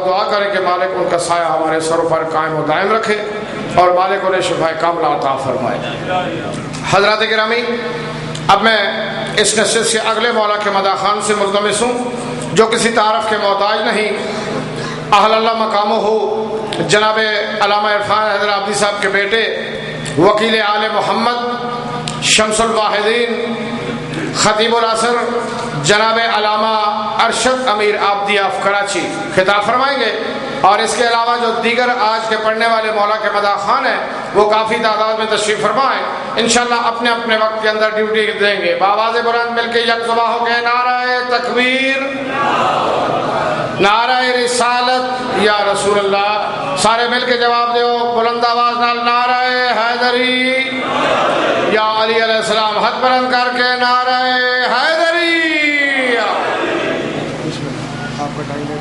دعا کریں کہ مالک ان کا سایہ ہمارے سروں پر قائم و دائم رکھے اور مالک انہیں شفاء کاملہ عطا فرمائے۔ حضرات گرامی، اب میں اس نشست سے اگلے مولا کے مداح خان سے ملتمس ہوں جو کسی تعارف کے محتاج نہیں، اہل اللہ مقامہ ہو، جناب علامہ عرفان حیدر عابدی صاحب کے بیٹے وکیل آل محمد شمس الواحدین خطیب العصر جناب علامہ ارشد امیر عابدی آف کراچی خطاب فرمائیں گے، اور اس کے علاوہ جو دیگر آج کے پڑھنے والے مولا کے مداح خان ہیں وہ کافی تعداد میں تشریف فرمائیں، انشاءاللہ اپنے اپنے وقت کے اندر ڈیوٹی دیں گے۔ بآواز بلند مل کے یک زباں ہو کے نعرہ تکبیر، نعرہ رسالت یا رسول اللہ، سارے مل کے جواب دیو بلند آواز نال، نعرہ حیدری یا علی علیہ السلام، ہاتھ بلند کر کے نعرہ حیدری۔ آپ کا ٹائم ہے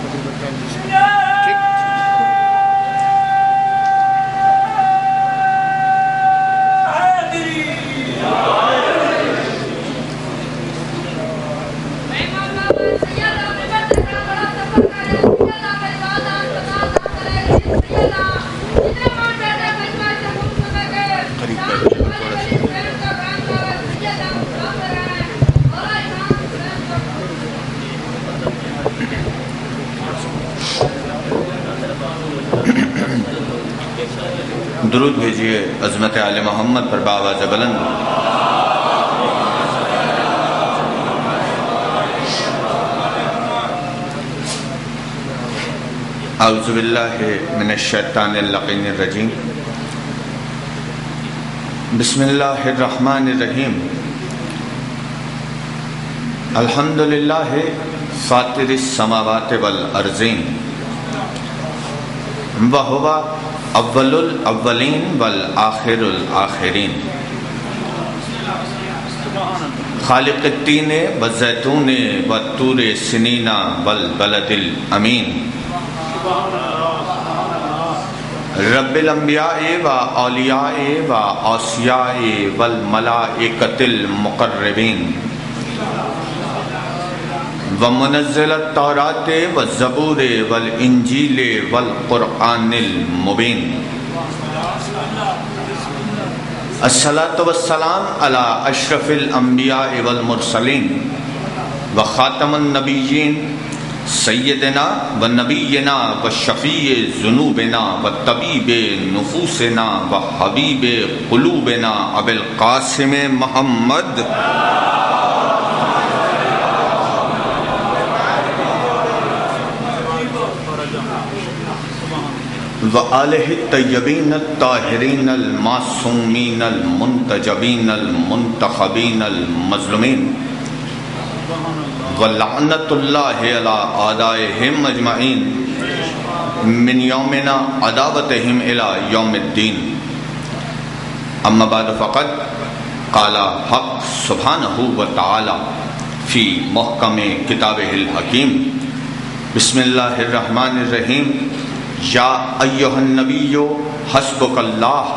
درود بھیجیے عظمت آل محمد پر بآواز بلند۔ اعوذ باللہ من الشیطان اللعین الرجیم، بسم اللہ الرحمن الرحیم، الحمدللہ فاطر السماوات والارضین، وہو اول الاولین والآخر الآخرین، خالق التین والزیتون والطور سنین والبلد الامین، رب الانبیاء و اولیاء و اوصیاء والملائکۃ المقربین، ومنزل التوراۃ والزبور والانجیل والقرآن المبین، الصلاۃ والسلام علی اشرف الانبیاء والمرسلین وخاتم النبیین، سیدنا و نبینا و شفیع ذنوبنا و طبیب نفوسنا و حبیب قلوبنا ابی القاسم محمد وآلہ الطیبین الطاہرین المعصومین المنتجبین المنتخبین المظلومین، ولعنت اللہ علی اعدائہم اجمعین من یومنا عداوتہم الی یوم الدین، اما بعد فقد قال حق سبحانہ وتعالی فی محکم کتابہ الحکیم، بسم اللہ الرحمن الرحیم، یا ایہا النبی حسبک اللہ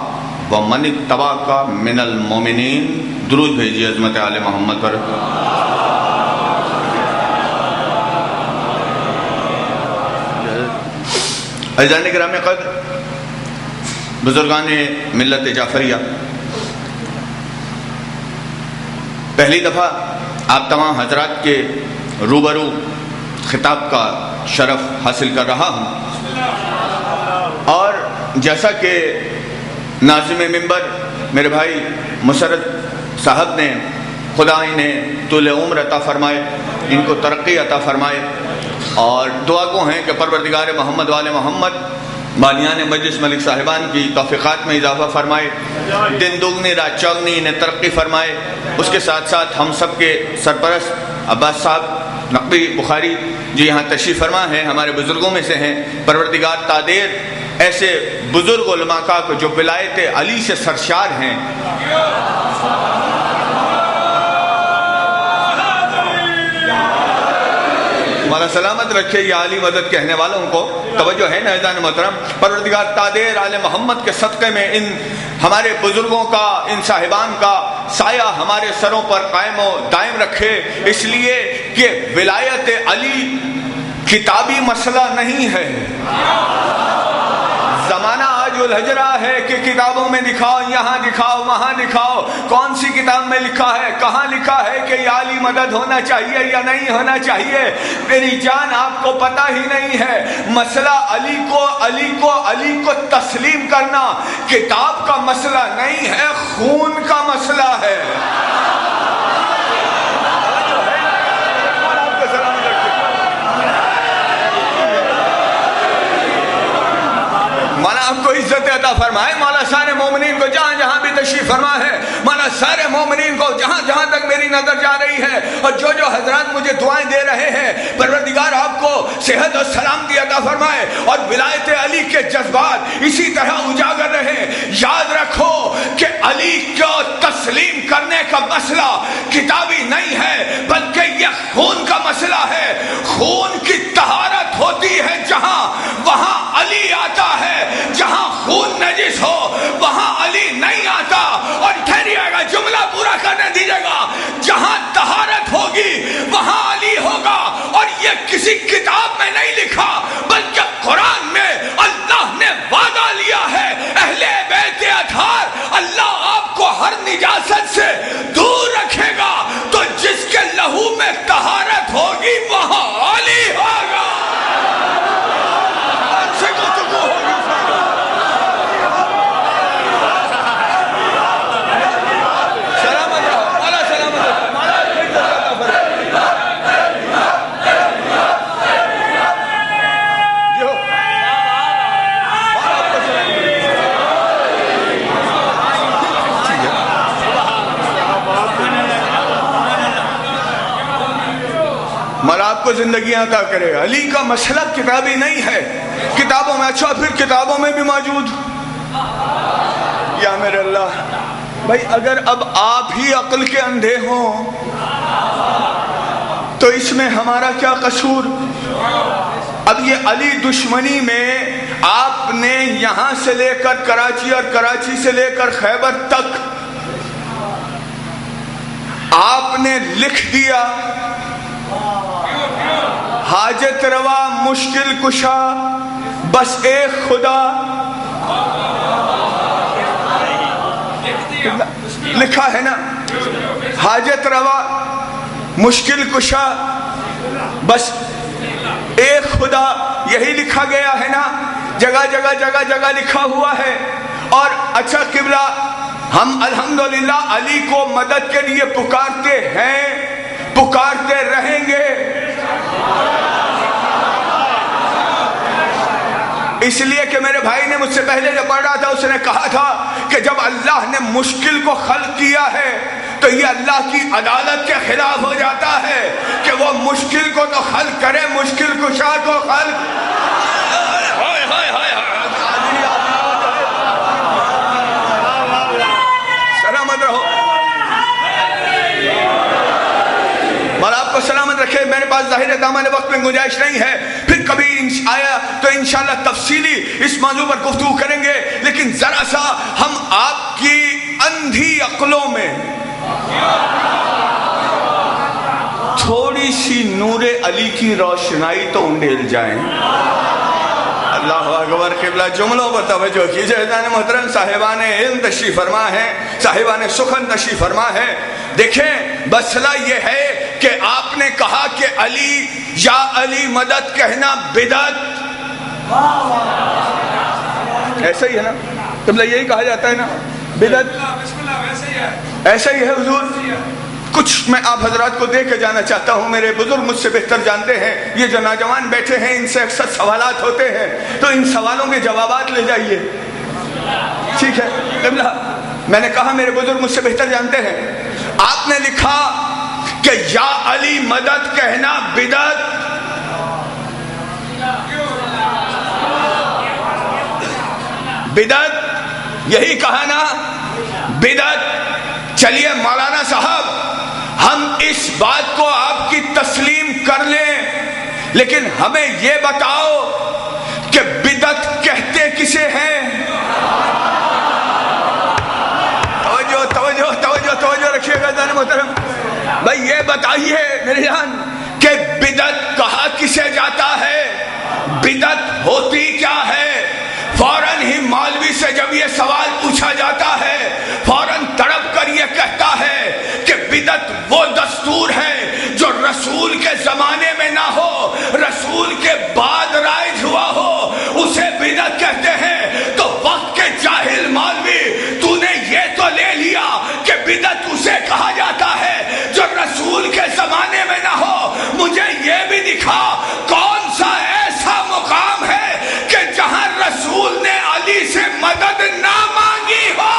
ومن اتبعک من المؤمنین۔ درود بھیجیے عظمت آل محمد پر۔ عزیزان گرامی قدر، بزرگان ملت جعفریہ، پہلی دفعہ آپ تمام حضرات کے روبرو خطاب کا شرف حاصل کر رہا ہوں، اور جیسا کہ ناظم ممبر میرے بھائی مسرت صاحب نے، خدا انہیں طول عمر عطا فرمائے، ان کو ترقی عطا فرمائے، اور دعا گو ہیں کہ پروردگار محمد وآل محمد بالیان مجلس ملک صاحبان کی توفیقات میں اضافہ فرمائے، دن دگنی رات چوگنی انہیں ترقی فرمائے۔ اس کے ساتھ ساتھ ہم سب کے سرپرست عباس صاحب نقوی بخاری جو یہاں تشریف فرما ہیں، ہمارے بزرگوں میں سے ہیں، پروردگار تادیر ایسے بزرگ علماء کا جو ولایت علی سے سرشار ہیں، مولا سلامت رکھے یہ عالی مدد کہنے والوں کو۔ توجہ ہے نا عزیزان محترم، پروردگار تادیر آل محمد کے صدقے میں ان ہمارے بزرگوں کا، ان صاحبان کا سایہ ہمارے سروں پر قائم و دائم رکھے، اس لیے کہ ولایت علی کتابی مسئلہ نہیں ہے. زمانہ آج الجھ رہا ہے کہ کتابوں میں دکھاؤ، یہاں دکھاؤ، وہاں دکھاؤ. کون سی کتاب میں لکھا ہے، کہاں لکھا ہے کہ یہ علی مدد ہونا چاہیے یا نہیں ہونا چاہیے؟ میری جان، آپ کو پتہ ہی نہیں ہے. مسئلہ علی کو تسلیم کرنا کتاب کا مسئلہ نہیں ہے، خون کا مسئلہ ہے. مولا آپ کو عزت عطا فرمائے. مولا سارے مومنین کو جہاں جہاں بھی تشریف فرما ہے، مولا سارے مومنین کو جہاں جہاں تک میری نظر جا رہی ہے، اور جو جو حضرات مجھے دعائیں دے رہے ہیں، پروردگار آپ کو صحت اور سلامتی عطا فرمائے اور ولایت علی کے جذبات اسی طرح اجاگر رہے. یاد رکھو کہ علی کو تسلیم کرنے کا مسئلہ کتابی نہیں ہے، بلکہ یہ خون کا مسئلہ ہے. خون کی طہارت ہوتی ہے جہاں، وہاں علی آتا ہے. جہاں خون نجس ہو وہاں علی نہیں آتا. اور ٹھہریے گا، جملہ پورا کرنے دیجیے گا. جہاں طہارت ہوگی وہاں علی ہوگا. اور یہ کسی کتاب میں نہیں لکھا، بلکہ قرآن میں اللہ نے وعدہ لیا ہے. اہل بیت اطہار، اللہ آپ کو ہر نجاست سے دور رکھے گا. تو جس کے لہو میں طہارت ہوگی وہاں علی ہوگا. مولا آپ کو زندگیاں عطا کرے. علی کا مسئلہ کتابی نہیں ہے، کتابوں میں اچھا پھر کتابوں میں بھی موجود. یا میرے اللہ بھائی، اگر اب آپ ہی عقل کے اندھے ہوں تو اس میں ہمارا کیا قصور؟ اب یہ علی دشمنی میں آپ نے یہاں سے لے کر کراچی اور کراچی سے لے کر خیبر تک آپ نے لکھ دیا، حاجت روا مشکل کشا بس ایک خدا. لکھا ہے نا، حاجت روا مشکل کشا بس ایک خدا. یہی لکھا گیا ہے نا، جگہ جگہ جگہ جگہ لکھا ہوا ہے. اور اچھا قبلہ، ہم الحمدللہ علی کو مدد کے لیے پکارتے ہیں، پکارتے رہیں گے. اس لیے کہ میرے بھائی نے مجھ سے پہلے جو پڑھ رہا تھا اس نے کہا تھا کہ جب اللہ نے مشکل کو خلق کیا ہے تو یہ اللہ کی عدالت کے خلاف ہو جاتا ہے کہ وہ مشکل کو تو خلق کرے، مشکل کشا کو خلق. سلامت رہو، مولا آپ کو سلامت رکھے. میرے پاس ظاہر دامن وقت میں گنجائش نہیں ہے، پھر کبھی آیا تو انشاءاللہ تفصیلی اس موضوع پر گفتگو کریں گے. لیکن ذرا سا ہم آپ کی اندھی عقلوں میں تھوڑی سی نور علی کی روشنائی تو انڈیل جائیں. اللہ اکبر. قبلہ جملوں پر توجہ کیجئے. محترم صاحبان علم تشریف فرما ہے، صاحبان سخن تشریف فرما ہے. دیکھیں مسئلہ یہ ہے کہ آپ نے کہا کہ علی یا علی مدد کہنا بدعت. ایسا ہی ہے نا قبلہ، یہی کہا جاتا ہے نا بدعت. ایسا ہی ہے حضور. کچھ میں آپ حضرات کو دے کے جانا چاہتا ہوں. میرے بزرگ مجھ سے بہتر جانتے ہیں، یہ جو نوجوان بیٹھے ہیں ان سے اکثر سوالات ہوتے ہیں، تو ان سوالوں کے جوابات لے جائیے. ٹھیک ہے قبلہ، میں نے کہا میرے بزرگ مجھ سے بہتر جانتے ہیں. آپ نے لکھا کہ یا علی مدد کہنا بدعت. بدعت یہی کہا نا، بدعت. چلیے مولانا صاحب ہم اس بات کو آپ کی تسلیم کر لیں، لیکن ہمیں یہ بتاؤ کہ بدعت کہتے کسے ہیں؟ توجہ رکھیے گا جان محترم بھائی، یہ بتائیے میرے جان کہ بدعت کہا کسے جاتا ہے، بدعت ہوتی کیا ہے؟ فوراً ہی مولوی سے جب یہ سوال پوچھا جاتا ہے فوراً تڑپ کر یہ کہتا ہے کہ بدعت وہ دستور ہے جو رسول کے زمانے میں نہ ہو، رسول کے بعد رائج ہوا ہو، اسے بدعت کہتے ہیں۔ تو وقت کے جاہل مولوی، تو نے یہ تو لے لیا کہ بدعت اسے کہا جاتا ہے جو رسول کے زمانے میں نہ ہو، مجھے یہ بھی دکھا کون سا ایسا مقام ہے کہ جہاں رسول نے علی سے مدد نہ مانگی ہو۔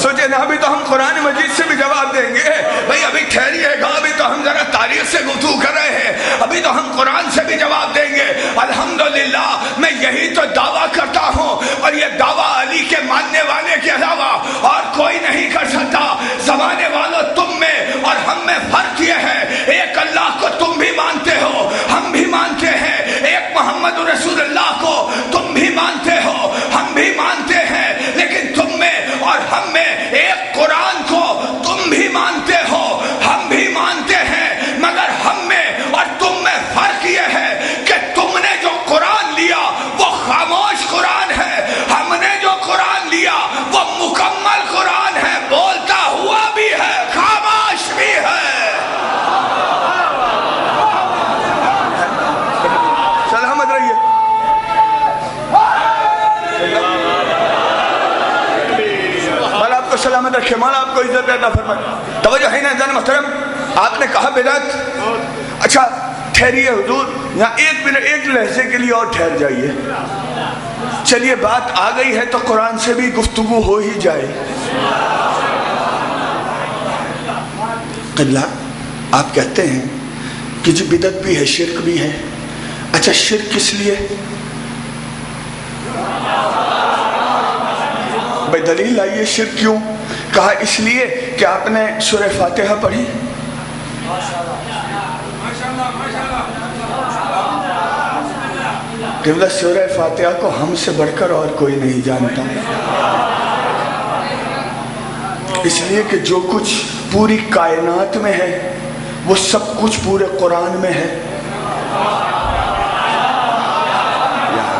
سوچے نا، ابھی تو ہم قرآن مجید سے بھی جواب دیں گے بھائی، ابھی ٹھہریے گا، ابھی تو ہم ذرا تاریخ سے گفتگو کر رہے ہیں، ابھی تو ہم قرآن سے بھی جواب دیں گے۔ الحمدللہ میں یہی تو دعویٰ کرتا ہوں، اور یہ دعویٰ علی کے ماننے والے کے علاوہ اور کوئی نہیں کر سکتا۔ زمانے والوں، تم میں اور ہم میں فرق یہ ہے، ایک اللہ کو تم بھی مانتے ہو، ہم بھی مانتے ہیں، ایک محمد رسول اللہ کو تم بھی مانتے ہو، ہم بھی مانتے ہیں، لیکن تم میں اور ہم میں ایک قرآن کو تم بھی مانتے ہو، ہم بھی مانتے ہیں، مگر ہم میں اور تم میں فرق یہ ہے کہ تم نے جو قرآن لیا وہ خاموش قرآن ہے، ہم نے جو قرآن لیا وہ مکمل قرآن ہے، بولتا ہوا بھی ہے، خاموش بھی ہے۔ سلامت رہیے۔ مولا آپ کو سلامت رکھے، مولا آپ کو عزت عطا فرمائے۔ توجہ ہے نا جان محترم، آپ نے کہا بدعت، اچھا ٹھہریے حضور، یہاں ایک منٹ، ایک لحظے کے لیے اور ٹھہر جائیے۔ چلیے بات آ گئی ہے تو قرآن سے بھی گفتگو ہو ہی جائے۔ قبلہ آپ کہتے ہیں کہ جی بدعت بھی ہے، شرک بھی ہے، اچھا شرک کس لیے؟ بھائی دلیل لائیے، شرک کیوں؟ کہا اس لیے کہ آپ نے سورہ فاتحہ پڑھی، قبلہ سورہ فاتحہ کو ہم سے بڑھ کر اور کوئی نہیں جانتا، اس لیے کہ جو کچھ پوری کائنات میں ہے وہ سب کچھ پورے قرآن میں ہے۔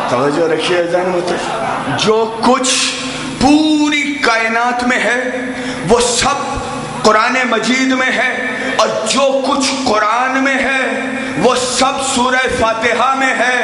توجہ رکھیے اذان محترم، جو کچھ پوری کائنات میں ہے وہ سب قرآن مجید میں ہے، اور جو کچھ قرآن میں ہے وہ سب سورہ فاتحہ میں ہے،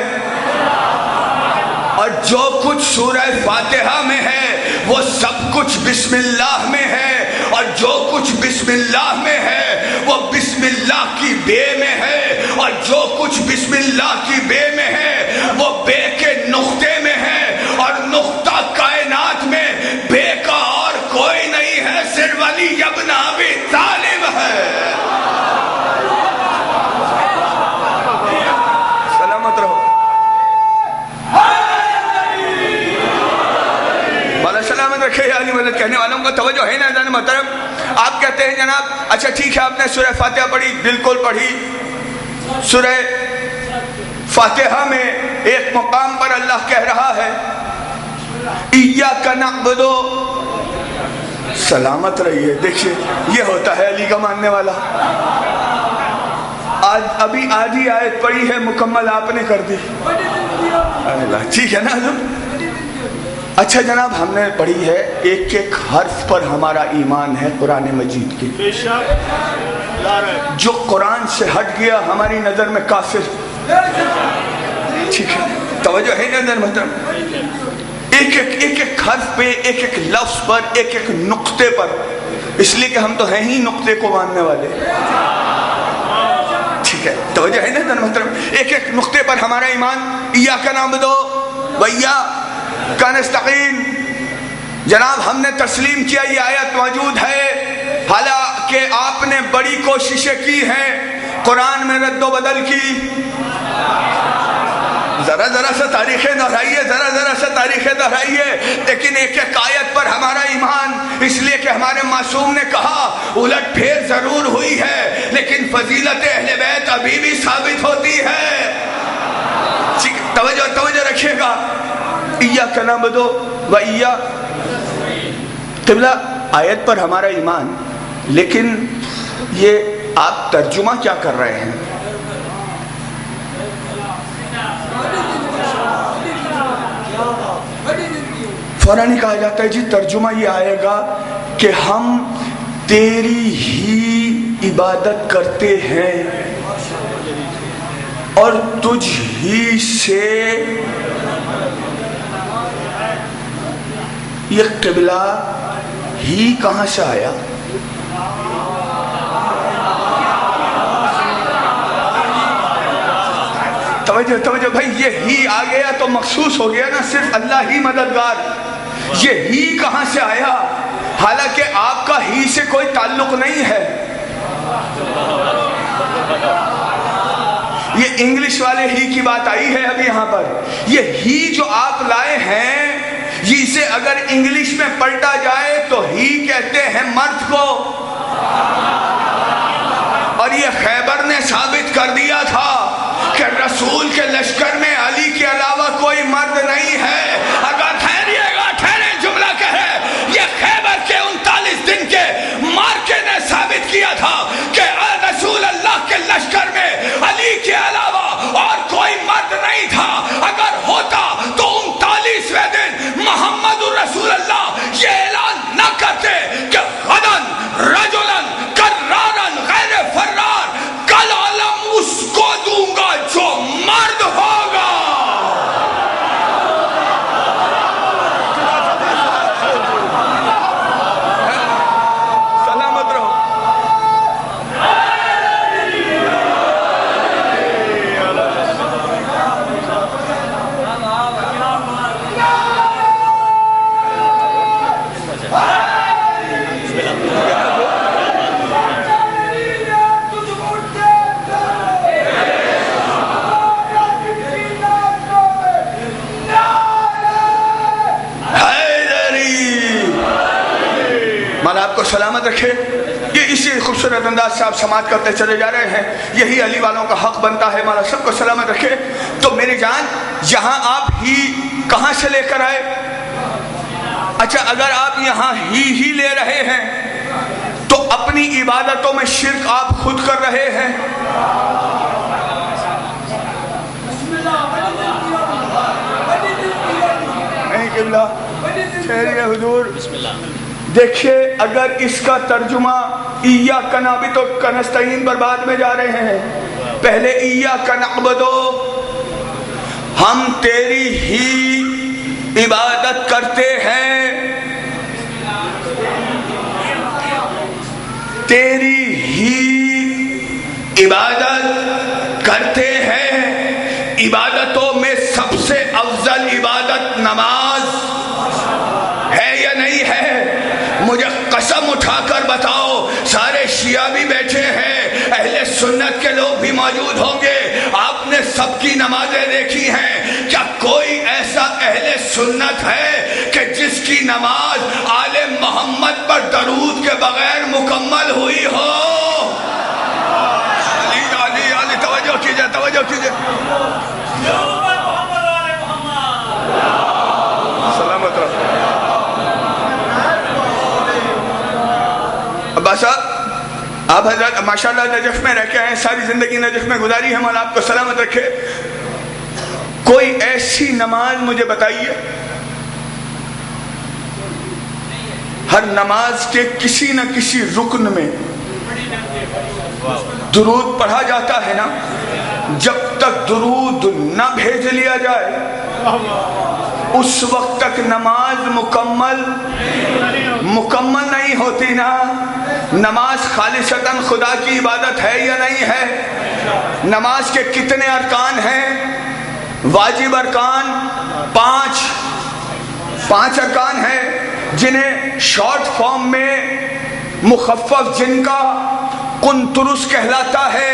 اور جو کچھ سورہ فاتحہ میں ہے وہ سب کچھ بسم اللہ میں ہے، اور جو کچھ بسم اللہ میں ہے وہ بسم اللہ کی بے میں ہے، اور جو کچھ بسم اللہ کی بے میں ہے وہ بے کے نقطے میں ہے، اور نقطہ کائنات میں بے کا اور کوئی نہیں ہے، صرف علی ابن ابی طالب ہے۔ سلامت رہو، بالا سلامت رکھے علی مدد کہنے والوں کو توجہ ہے نا جان محترم۔ آپ کہتے ہیں جناب اچھا ٹھیک ہے، آپ نے سورہ فاتحہ پڑھی، بالکل پڑھی۔ سورہ فاتحہ میں ایک مقام پر اللہ کہہ رہا ہے ایاک نعبد، سلامت رہیے، دیکھیے یہ ہوتا ہے علی کا ماننے والا۔ آج ابھی آدھی آیت پڑھی ہے، مکمل آپ نے کر دی، ٹھیک ہے نا حضور؟ اچھا جناب ہم نے پڑھی ہے، ایک ایک حرف پر ہمارا ایمان ہے قرآن مجید کی، جو قرآن سے ہٹ گیا ہماری نظر میں کافر، ٹھیک ہے؟ توجہ ہے نظر محترم، ایک ایک حرف پہ، ایک ایک لفظ پر، ایک ایک نقطے پر، اس لیے کہ ہم تو ہیں ہی نقطے کو ماننے والے، ٹھیک ہے؟ توجہ ہے نظر محترم، ایک ایک نقطے پر ہمارا ایمان، ایاک نعبد و ایاک نستعین۔ جناب ہم نے تسلیم کیا یہ آیت موجود ہے، حالانکہ آپ نے بڑی کوششیں کی ہیں قرآن میں رد و بدل کی، ذرا ذرا سا تاریخیں دہرائیے، ذرا ذرا سا تاریخیں دہرائیے، لیکن ایک ایک آیت پر ہمارا ایمان، اس لیے کہ ہمارے معصوم نے کہا الٹ پھیر ضرور ہوئی ہے لیکن فضیلت اہل بیت ابھی بھی ثابت ہوتی ہے۔ توجہ رکھیے گا، ایاک نعبد و ایاک، قبلہ آیت پر ہمارا ایمان، لیکن یہ آپ ترجمہ کیا کر رہے ہیں؟ فوراً ہی کہا جاتا ہے جی ترجمہ یہ آئے گا کہ ہم تیری ہی عبادت کرتے ہیں اور تجھ ہی سے۔ یہ قبلہ ہی کہاں سے آیا؟ توجہ بھائی، یہ ہی آ گیا تو مخصوص ہو گیا نا صرف اللہ ہی مددگار۔ یہ ہی کہاں سے آیا؟ حالانکہ آپ کا ہی سے کوئی تعلق نہیں ہے۔ یہ انگلش والے ہی کی بات آئی ہے ابھی یہاں پر۔ یہ ہی جو آپ لائے ہیں، جسے اگر انگلش میں پلٹا جائے تو ہی کہتے ہیں مرد کو، اور یہ خیبر نے ثابت کر دیا تھا کہ رسول کے لشکر میں علی کے علاوہ کوئی مرد نہیں ہے۔ اگر ٹھہریے گا، ٹھہرے، جملہ کہے، یہ خیبر کے 39 دن کے مارکے نے ثابت کیا تھا کہ رسول اللہ کے لشکر میں علی کے علاوہ اور کوئی مرد نہیں تھا۔ اگر ہوتا تو 39ویں دن محمد رسول اللہ یہ اعلان نہ کرتے کہ غدن رجلن کرارن غیر فرار، کل علم اس کو دوں گا جو مرد ہوگا۔ سلامت رہو۔ آپ کو سلامت رکھے۔ یہ اسی خوبصورت انداز سے آپ سماعت کرتے چلے جا رہے ہیں، یہی علی والوں کا حق بنتا ہے، مولا سب کو سلامت رکھے۔ تو میری جان، یہاں آپ ہی کہاں سے لے کر آئے؟ اچھا، اگر آپ یہاں ہی لے رہے ہیں تو اپنی عبادتوں میں شرک آپ خود کر رہے ہیں۔ نہیں قبلہ، ٹھہریے حضور، دیکھیے اگر اس کا ترجمہ ایاک نعبد و نستعین پر بعد میں جا رہے ہیں، پہلے ایاک نعبد، ہم تیری ہی عبادت کرتے ہیں، تیری ہی عبادت کرتے ہیں۔ عبادتوں میں سب سے افضل عبادت نماز ہے یا نہیں ہے؟ مجھے قسم اٹھا کر بتاؤ، سارے شیعہ بھی بیٹھے ہیں، اہل سنت کے لوگ بھی موجود ہوں گے، آپ نے سب کی نمازیں دیکھی ہیں، کیا کوئی ایسا اہل سنت ہے کہ جس کی نماز آل محمد پر درود کے بغیر مکمل ہوئی ہو؟ علی توجہ کیجئے، توجہ کیجئے، سلامت رہو۔ عباس صاحب، آپ حضرات ماشاءاللہ نجف میں رہ کے آئے ہیں، ساری زندگی نجف میں گزاری ہے، مولا آپ کو سلامت رکھے۔ کوئی ایسی نماز مجھے بتائیے، ہر نماز کے کسی نہ کسی رکن میں درود پڑھا جاتا ہے نا، جب تک درود نہ بھیج لیا جائے اس وقت تک نماز مکمل نہیں ہوتی نا۔ نماز خالصتاً خدا کی عبادت ہے یا نہیں ہے؟ نماز کے کتنے ارکان ہیں؟ واجب ارکان 5 ارکان ہیں، جنہیں شارٹ فارم میں مخفف جن کا قنطرس کہلاتا ہے،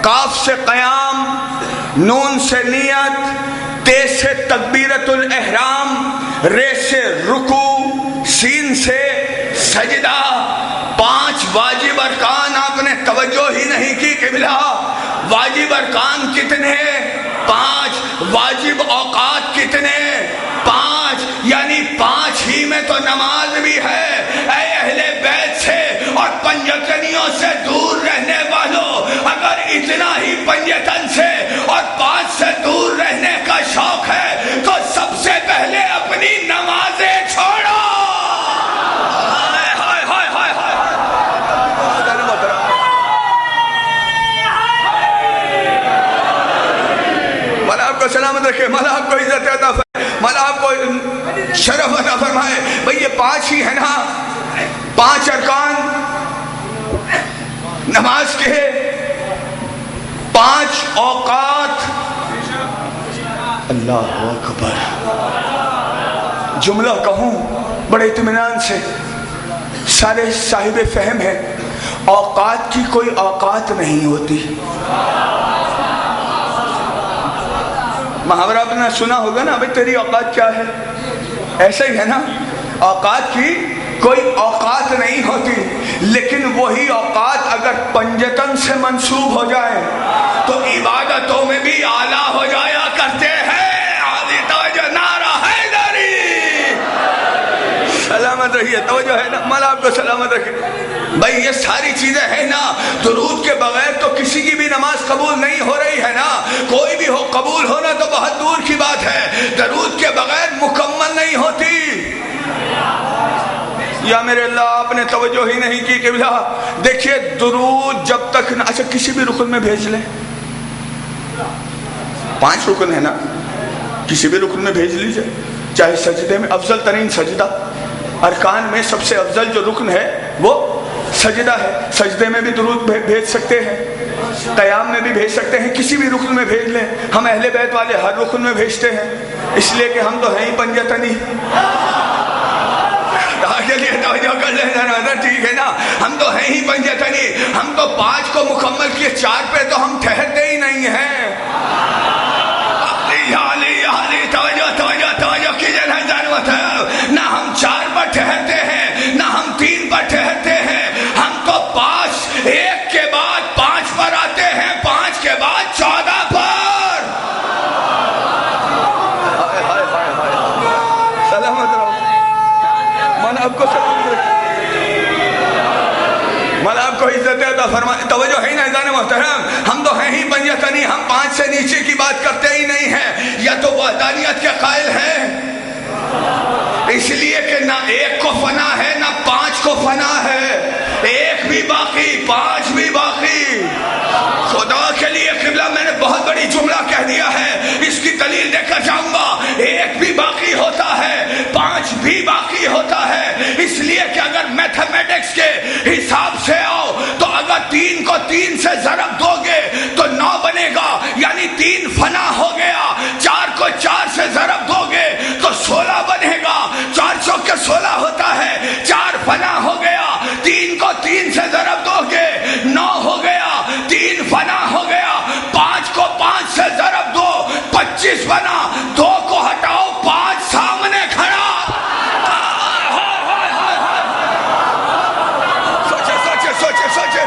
قاف سے قیام، نون سے نیت، تے سے تکبیرت الاحرام، رے سے رکوع، سین سے سجدہ. 5 واجب ارکان آپ نے توجہ ہی نہیں کی قبلہ. واجب ارکان کتنے؟ 5. واجب اوقات کتنے؟ 5. یعنی 5 ہی میں تو نماز بھی ہے. اے اہل بیت سے اور پنجتنیوں سے دور رہنے والوں، اگر اتنا ہی پنجتن سے اور 5 سے دور رہنے کا شوق ہے تو سب سے پہلے اپنی نمازیں چھوڑو. مولا آپ کو سلامت رکھے، مولا آپ کو عزت عطا فرمائے، مولا آپ کو شرف عطا فرمائے. بھئی یہ 5 ہی ہے نا، 5 ارکان نماز کے، 5 اوقات. اللہ اکبر. جملہ کہوں بڑے اطمینان سے، سارے صاحب فہم ہیں. اوقات کی کوئی اوقات نہیں ہوتی. محاورہ آپ نے سنا ہوگا نا، بھئی تیری اوقات کیا ہے، ایسا ہی ہے نا. اوقات کی کوئی اوقات نہیں ہوتی، لیکن وہی اوقات اگر پنجتن سے منسوب ہو جائے تو عبادتوں میں بھی اعلیٰ ہو جایا کرتے ہیں. نعرہ حیدری. سلامت رہیے، توجہ ہے نا، مولا آپ کو سلامت رکھے. بھائی یہ ساری چیزیں ہیں نا، درود کے بغیر تو کسی کی بھی نماز قبول نہیں ہو رہی ہے نا. کوئی بھی ہو، قبول ہونا تو بہت دور کی بات ہے، درود کے بغیر مکمل نہیں ہوتی. یا میرے اللہ آپ نے توجہ ہی نہیں کی قبلہ. دیکھیے درود جب تک نہ، اچھا کسی بھی رکن میں بھیج لیں، 5 رکن ہے نا، کسی بھی رکن میں بھیج لیجئے. چاہے سجدے میں، افضل ترین سجدہ، ارکان میں سب سے افضل جو رکن ہے وہ سجدہ ہے. سجدے میں بھی درود بھیج سکتے ہیں، قیام میں بھی بھیج سکتے ہیں، کسی بھی رکن میں بھیج لیں. ہم اہل بیت والے ہر رکن میں بھیجتے ہیں، اس لیے کہ ہم تو ہیں ہی پنجتنی. کے لیے توجہ کر لیں، ٹھیک ہے نا، ہم تو ہیں ہی پنجتنی. ہم تو 5 کو مکمل کیے، 4 پہ تو ہم ٹھہرتے ہی نہیں ہیں. توجہ کیجیے نہ ہم 4 پر ٹھہرتے ہیں، نہ ہم 3 پر ٹھہرتے ہیں. ہم تو 5 ایک کے بعد 5 پر آتے ہیں، 5 کے بعد 14 پر. سلامت رہو، مولا آپ کو سلامت رکھے، مولا آپ کو عزت عطا فرمائے. توجہ ہے نا عزیزان محترم، ہم تو ہیں ہی پنجتنی. ہم 5 سے نیچے کی بات کرتے ہی نہیں ہیں. یا تو وحدانیت کے قائل ہیں، اس لیے کہ نہ 1 کو فنا ہے نہ 5 کو فنا ہے. 1 بھی باقی، 5 بھی باقی. خدا کے لیے قبلہ میں نے بہت بڑی جملہ کہہ دیا ہے، اس کی دلیل دے کر جاؤں گا. 1 بھی باقی ہوتا ہے، 5 بھی باقی ہوتا ہے. اس لیے کہ اگر میتھمیٹکس کے حساب سے آؤ تو اگر 3 کو 3 سے ضرب دو گے تو 9 بنے گا، یعنی 3 فنا ہو گیا. 4 کو 4 سے ضرب دو گے تو 16 بنے گا. 4 چوکے 16 ہوتا ہے، 4 فنا ہو گیا. 3 کو 3 سے ضرب دو گے 9 ہو گیا، 3 فنا ہو گیا. 5 کو 5 سے ضرب دو 25 بنا. 2 کو ہٹاؤ 5 سامنے کھڑا. سوچے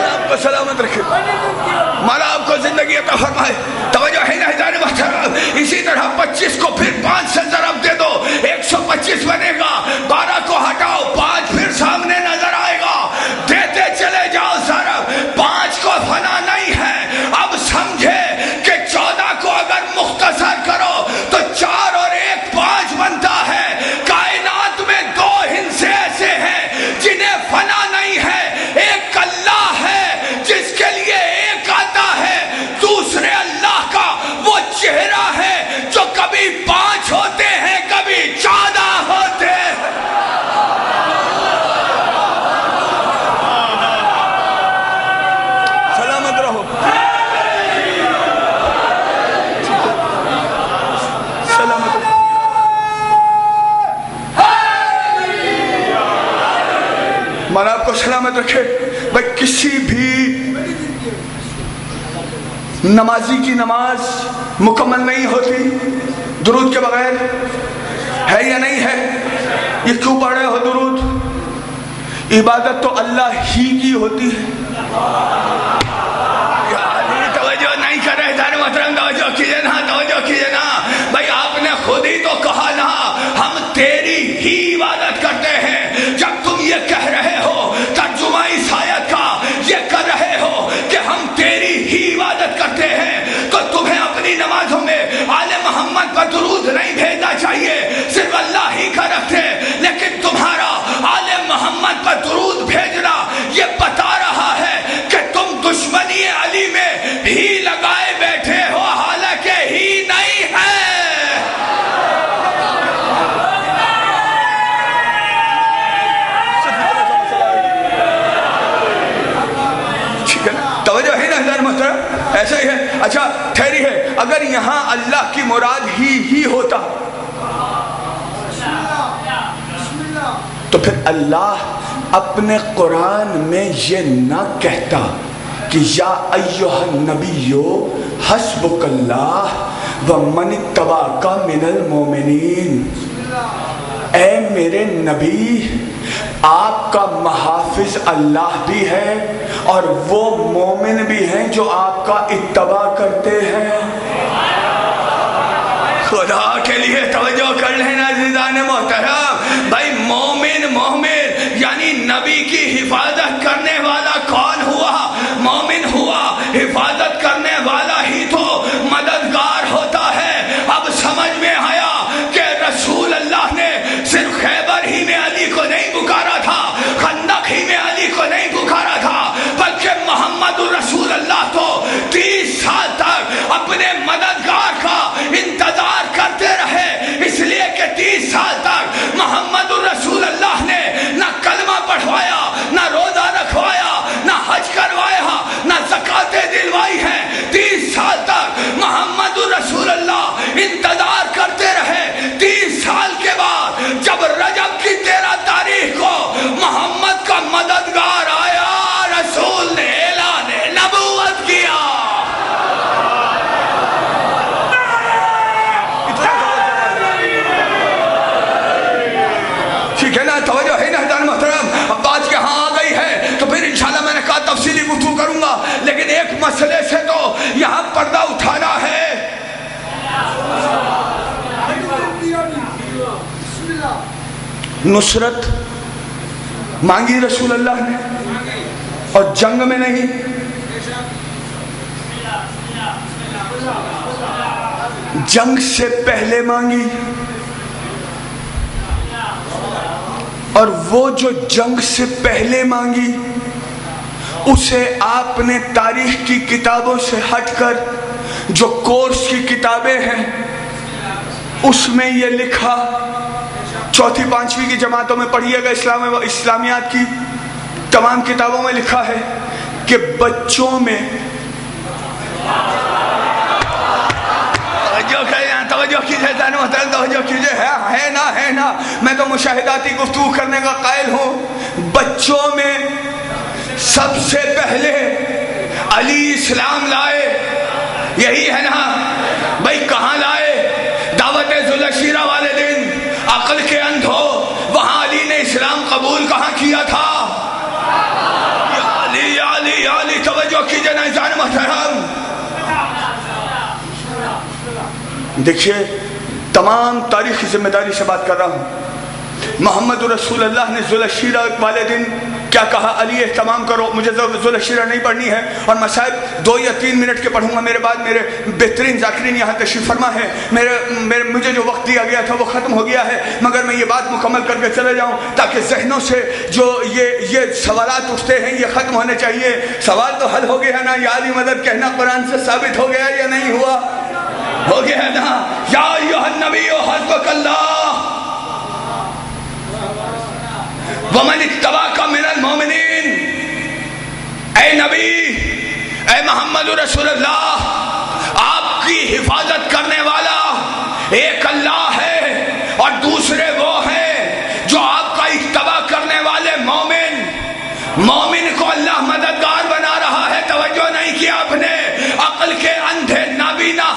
آپ کو سلامت رکھے، مولا آپ کو زندگی عطا فرمائے. توجہ ہے نا ہزار محترم. اسی طرح 25 کو پھر 5 سے ضرب دے دو، 125 بنے گا. 12 کو ہٹاؤ 5 پھر سامنے نظر آئے گا. دیتے چلے جاؤ ضرب. 5 کو فنا نہیں ہے. اب سمجھے کہ 14 کو اگر مختصر کرو تو 4 اور 1 5 بنتا ہے. کائنات میں 2 ہندسے ایسے ہیں جنہیں فنا نہیں ہے. ایک اللہ ہے جس کے لیے 1 آتا ہے، دوسرے اللہ کا وہ چہرہ ہے جو کبھی 5 ہوتے ہیں کبھی 14 ہوتے ہیں. سلامت رہو، سلامت رہو. مولا آپ کو سلامت رکھے. بھائی کسی بھی نمازی کی نماز مکمل نہیں ہوتی درود کے بغیر، ہے یا نہیں ہے؟ یہ کیوں پڑھ رہے ہو درود؟ عبادت تو اللہ ہی کی ہوتی ہے۔ توجہ نہیں کر رہے دار محترم، توجہ کیجئے نا، توجہ کیجئے نا بھائی، آپ نے خود ہی تو کہا نا ہم تیری ہی عبادت کرتے ہیں۔ جب تم یہ کہہ رہے ہو، ترجمہ اس آیت کا یہ کر رہے ہو کہ ہم تیری ہی عبادت کرتے ہیں، تو تمہیں اپنی نمازوں میں آل محمد پر درود نہیں بھیجنا چاہیے، صرف اللہ ہی کا رکھتے، لیکن تمہارا آل محمد پر درود بھیجنا یہ بتا رہا ہے کہ تم دشمنی علی میں ہی لگائے بیٹھے ہو، حالانکہ ہی نہیں ہے۔ توجہ ہے نا حضرت محترم، ایسا ہی ہے۔ اچھا ٹھہریے، اگر یہاں اللہ کی مراد ہی ہوتا تو پھر اللہ اپنے قرآن میں یہ نہ کہتا کہ یا ایھا النبی حسبک اللہ ومن اتبعک من المؤمنین، اے میرے نبی آپ کا محافظ اللہ بھی ہے اور وہ مومن بھی ہیں جو آپ کا اتباع کرتے ہیں۔ خدا کے لیے توجہ کر لینا عزیزان محترم، بھائی مومن یعنی نبی کی حفاظت کرنے والا کون ہوا؟ مومن ہوا۔ حفاظت کرنے والا ہی تو مددگار ہوتا ہے۔ اب سمجھ میں آیا کہ رسول اللہ نے صرف خیبر ہی میں علی کو نہیں پکارا تھا، خندق ہی میں علی کو نہیں پکارا تھا، بلکہ محمد رسول اللہ تو 30 سال تک اپنے مددگار کا انتظار کرتے رہے، اس لیے کہ 30 سال تک محمد رسول اللہ نے نہ کلمہ پڑھوایا، نہ روزہ رکھوایا، نہ حج کروایا، نہ زکاتیں دلوائی ہیں۔ 30 سال تک محمد رسول اللہ انتظار کرتے رہے۔ 30 سال کے بعد جب رجب کی 13 تاریخ کو محمد کا مددگار آیا، رسول نے اعلان نبوت کیا۔ ٹھیک ہے نا، توجہ ہے نا حضرت محترم، اب بات یہاں آ گئی ہے تو پھر انشاءاللہ میں نے کہا تفصیلی گفتگو کروں گا، لیکن ایک مسئلے سے تو یہاں پردہ اٹھانا ہے۔ نصرت مانگی رسول اللہ نے اور جنگ میں نہیں، جنگ سے پہلے مانگی، اور وہ جو جنگ سے پہلے مانگی اسے آپ نے تاریخ کی کتابوں سے ہٹ کر جو کورس کی کتابیں ہیں اس میں یہ لکھا، چوتھی پانچویں کی جماعتوں میں پڑھیے گا، اسلامیات کی تمام کتابوں میں لکھا ہے کہ بچوں میں توجہ کیجیے، توجہ کیجیے، ہے نا، میں تو مشاہداتی گفتگو کرنے کا قائل ہوں۔ بچوں میں سب سے پہلے علی اسلام لائے، یہی ہے نا بھائی؟ کہاں لائے؟ دعوت ذوالشیرہ والے دن، عقل کے اندھو، وہاں علی نے اسلام قبول کہاں کیا تھا؟ علی توجہ کیجیے نا جان محترم۔ دیکھیے تمام تاریخی ذمہ داری سے بات کر رہا ہوں، محمد رسول اللہ نے ذوالشیرہ والے دن کیا کہا؟ علی اہتمام کرو، مجھے ذوالشیرہ نہیں پڑھنی ہے، اور مسائل 2 یا 3 منٹ کے پڑھوں گا، میرے بعد میرے بہترین ذاکرین یہاں تشریف فرما ہے، مجھے جو وقت دیا گیا تھا وہ ختم ہو گیا ہے، مگر میں یہ بات مکمل کر کے چلے جاؤں تاکہ ذہنوں سے جو یہ سوالات اٹھتے ہیں یہ ختم ہونے چاہیے۔ سوال تو حل ہو گیا نا، یا علی مدد کہنا قرآن سے ثابت ہو گیا یا نہیں ہوا؟ ہو گیا ہے نا؟ یا ایھا النبی حسبک اللہ ومن اتبعک من المؤمنین، اے نبی، اے محمد رسول اللہ، آپ کی حفاظت کرنے والا ایک اللہ ہے اور دوسرے وہ ہیں جو آپ کا اتباع کرنے والے مومن کو اللہ مددگار بنا رہا ہے۔ توجہ نہیں کیا آپ نے؟ عقل کے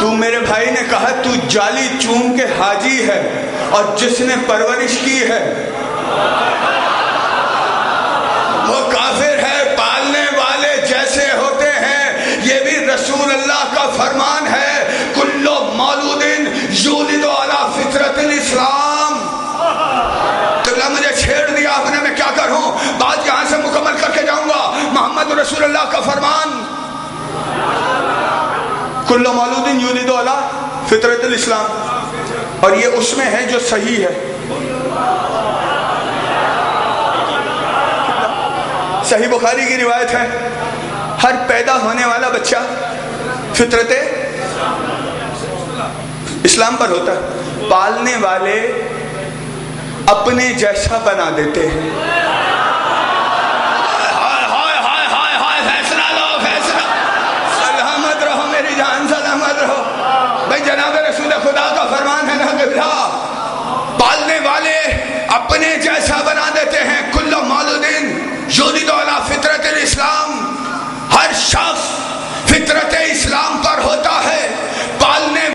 تو میرے بھائی نے کہا تو جالی چوم کے حاجی ہے اور جس نے پرورش کی ہے وہ کافر ہے. پالنے والے جیسے ہوتے ہیں یہ بھی رسول اللہ کا فرمان ہے. کل مولود یولد علی فطرت الاسلام. تو مجھے چھیڑ دیا آپ نے, میں کیا کروں, بات یہاں سے مکمل کر کے جاؤں گا. محمد رسول اللہ کا فرمان کل مولود یولد علی فطرت الاسلام, اور یہ اس میں ہے جو صحیح ہے. صحیح بخاری کی روایت ہے, ہر پیدا ہونے والا بچہ فطرت اسلام پر ہوتا ہے. پالنے والے اپنے جیسا بنا دیتے ہیں. فیصلہ لو, فیصلہ. سلامت رہو میری جان, سلامت رہو بھائی. جناب رسول خدا کا فرمان ہے نا قبلہ, پالنے والے اپنے جیسا